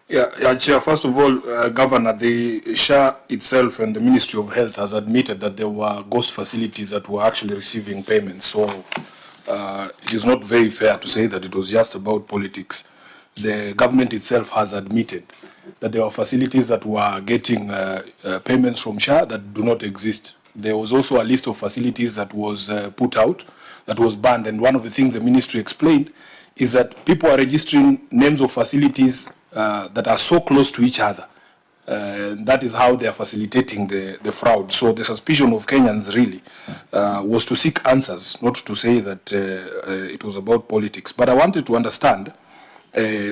Yeah, Chair. First of all, Governor, the SHA itself and the Ministry of Health has admitted that there were ghost facilities that were actually receiving payments. So it is not very fair to say that it was just about politics. The government itself has admitted that there were facilities that were getting payments from SHA that do not exist. There was also a list of facilities that was put out, that was banned. And one of the things the ministry explained is that people are registering names of facilities that are so close to each other. That is how they are facilitating the fraud. So the suspicion of Kenyans really was to seek answers, not to say that it was about politics. But I wanted to understand,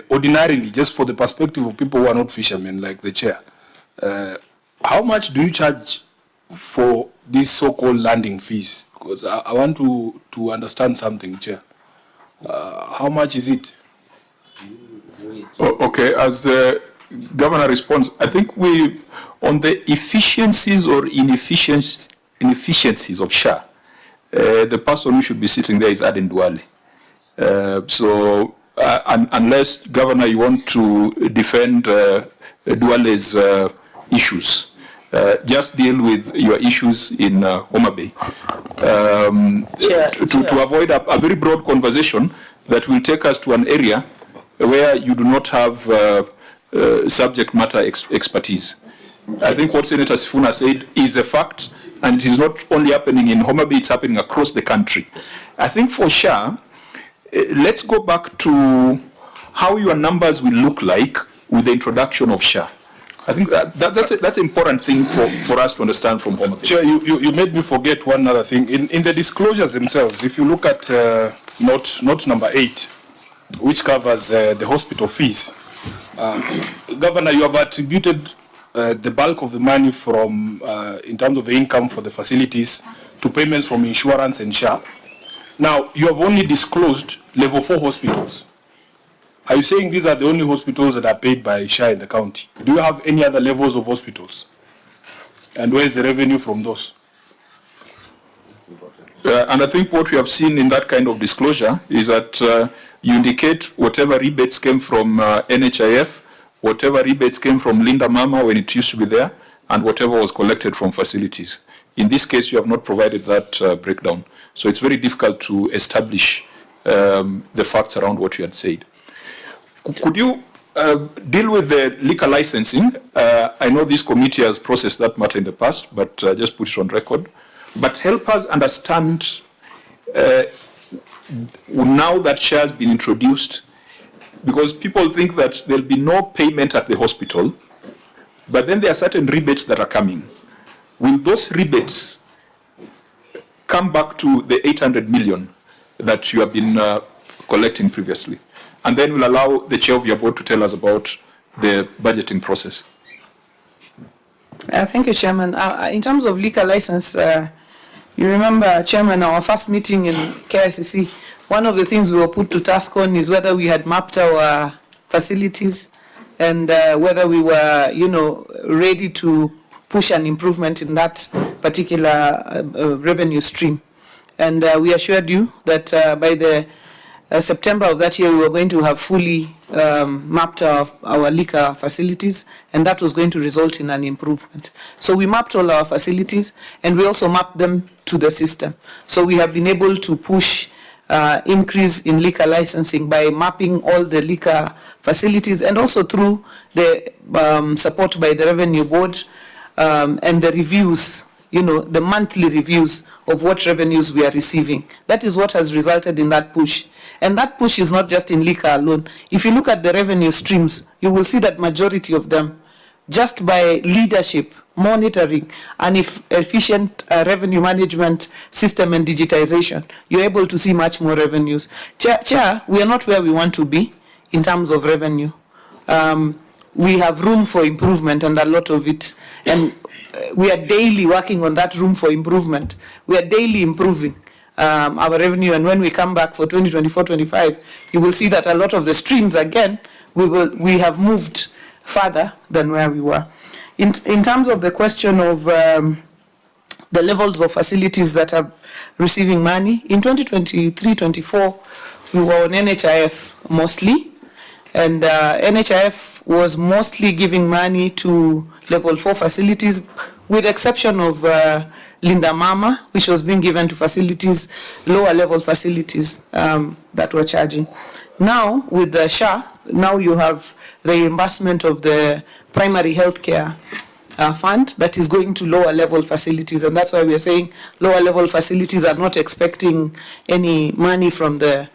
ordinarily, just for the perspective of people who are not fishermen like the chair, how much do you charge for these so-called landing fees? Because I want to understand something, Chair. How much is it? Okay, as the Governor responds, I think we, on the efficiencies or inefficiencies of SHA, the person who should be sitting there is Aden Duale. Unless, Governor, you want to defend Duale's issues, just deal with your issues in Homa Bay. To avoid a very broad conversation that will take us to an area where you do not have subject matter expertise. I think what Senator Sifuna said is a fact, and it is not only happening in Homa Bay, it's happening across the country. I think for SHA, let's go back to how your numbers will look like with the introduction of SHA. I think that's an important thing for us to understand from Homa Bay. Chair, you made me forget one other thing. In the disclosures themselves, if you look at note number 8, which covers the hospital fees, Governor, you have attributed the bulk of the money from, in terms of the income for the facilities, to payments from insurance and SHA. Now, you have only disclosed level 4 hospitals. Are you saying these are the only hospitals that are paid by SHA in the county? Do you have any other levels of hospitals? And where is the revenue from those? And I think what we have seen in that kind of disclosure is that you indicate whatever rebates came from NHIF, whatever rebates came from Linda Mama when it used to be there, and whatever was collected from facilities. In this case, you have not provided that breakdown. So it's very difficult to establish the facts around what you had said. Could you deal with the liquor licensing? I know this committee has processed that matter in the past, but just put it on record. But help us understand, now that SHA has been introduced, because people think that there'll be no payment at the hospital, but then there are certain rebates that are coming. Will those rebates come back to the 800 million that you have been collecting previously? And then we'll allow the chair of your board to tell us about the budgeting process. Thank you, Chairman. In terms of liquor license, you remember, Chairman, our first meeting in KICC, one of the things we were put to task on is whether we had mapped our facilities and whether we were, ready to push an improvement in that particular revenue stream. And we assured you that by the September of that year, we were going to have fully mapped our liquor facilities, and that was going to result in an improvement. So we mapped all our facilities, and we also mapped them to the system. So we have been able to push increase in liquor licensing by mapping all the liquor facilities, and also through the support by the Revenue Board and the reviews, the monthly reviews of what revenues we are receiving. That is what has resulted in that push. And that push is not just in liquor alone. If you look at the revenue streams, you will see that majority of them, just by leadership, monitoring, and efficient revenue management system and digitization, you're able to see much more revenues. Chair, we are not where we want to be in terms of revenue. We have room for improvement, and a lot of it. And we are daily working on that room for improvement. We are daily improving our revenue, and when we come back for 2024-25, you will see that a lot of the streams, again, we have moved further than where we were. In terms of the question of the levels of facilities that are receiving money, in 2023-24, we were on NHIF mostly, and NHIF was mostly giving money to level 4 facilities, with the exception of Linda Mama, which was being given to facilities, lower level facilities that were charging. Now, with the SHA, now you have the reimbursement of the primary health care fund that is going to lower level facilities, and that's why we are saying lower level facilities are not expecting any money from the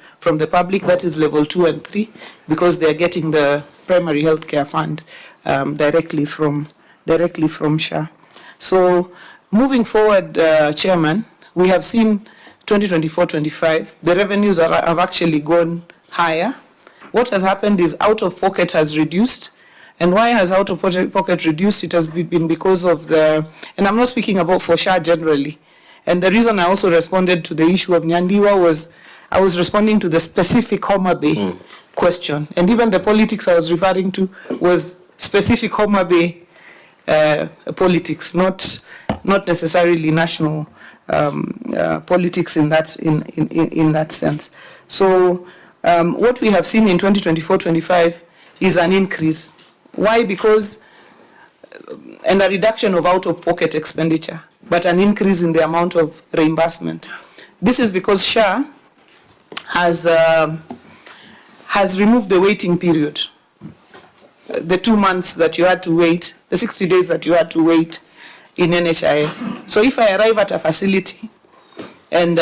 public. That is level 2 and 3, because they are getting the primary health care fund directly from SHA. So moving forward, Chairman, we have seen 2024-25, the revenues have actually gone higher. What has happened is out of pocket has reduced. And why has out of pocket reduced? It has been because of the, and I'm not speaking about for SHA generally. And the reason I also responded to the issue of Nyandiwa was I was responding to the specific Homa Bay question. And even the politics I was referring to was specific Homa Bay politics, not necessarily national politics in that sense. So what we have seen in 2024-25 is an increase. Why? Because, and a reduction of out-of-pocket expenditure, but an increase in the amount of reimbursement. This is because SHA has removed the waiting period. The 2 months that you had to wait, the 60 days that you had to wait in NHIF. So if I arrive at a facility and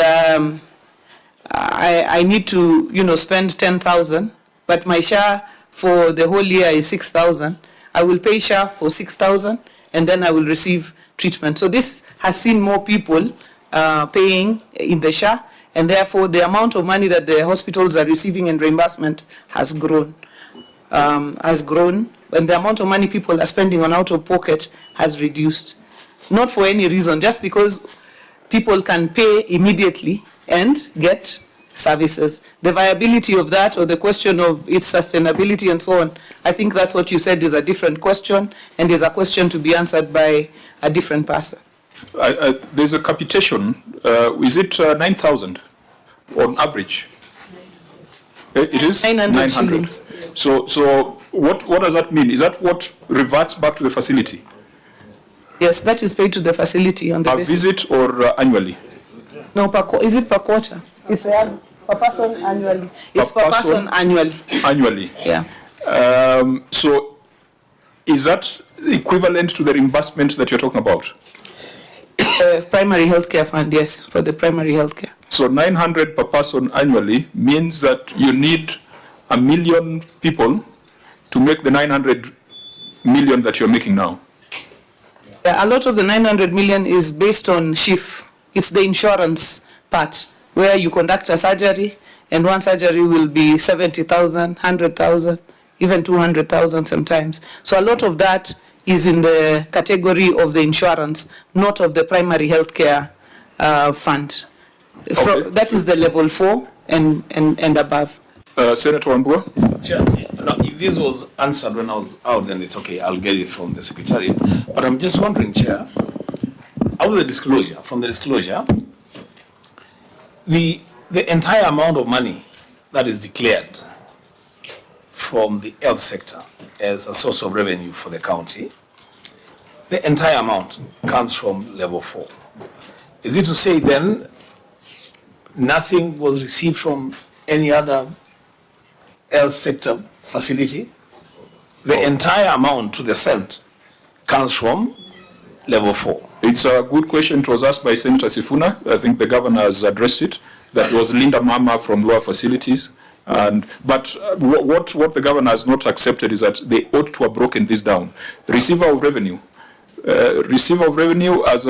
I need to, spend 10,000, but my SHA for the whole year is 6,000, I will pay SHA for 6,000 and then I will receive treatment. So this has seen more people paying in the SHA, and therefore the amount of money that the hospitals are receiving in reimbursement has grown. And the amount of money people are spending on out-of-pocket has reduced. Not for any reason, just because people can pay immediately and get services. The viability of that, or the question of its sustainability and so on, I think that's what you said is a different question, and is a question to be answered by a different person. There's a capitation. Is it 9,000 on average? It is 900 shillings. So what does that mean? Is that what reverts back to the facility? Yes, that is paid to the facility on the basis. Per visit or annually? No, is it per quarter? It's per person annually. It's per person annually. Annually. Yeah. So is that equivalent to the reimbursement that you're talking about? Primary healthcare fund, yes, for the primary healthcare. So 900 per person annually means that you need 1 million people to make the 900 million that you're making now. A lot of the 900 million is based on SHIF. It's the insurance part, where you conduct a surgery, and one surgery will be 70,000, 100,000, even 200,000 sometimes. So a lot of that is in the category of the insurance, not of the primary healthcare fund. Okay. That is the level 4 and above. Senator Wambua? Chair, now, if this was answered when I was out, then it's okay. I'll get it from the Secretariat. But I'm just wondering, Chair, from the disclosure, the entire amount of money that is declared from the health sector as a source of revenue for the county, the entire amount comes from level 4. Is it to say then nothing was received from any other health sector facility? The entire amount to the cent comes from level 4. It's a good question. It was asked by Senator Sifuna. I think the governor has addressed it. That was Linda Mama from lower facilities. But what the governor has not accepted is that they ought to have broken this down. Receiver of revenue as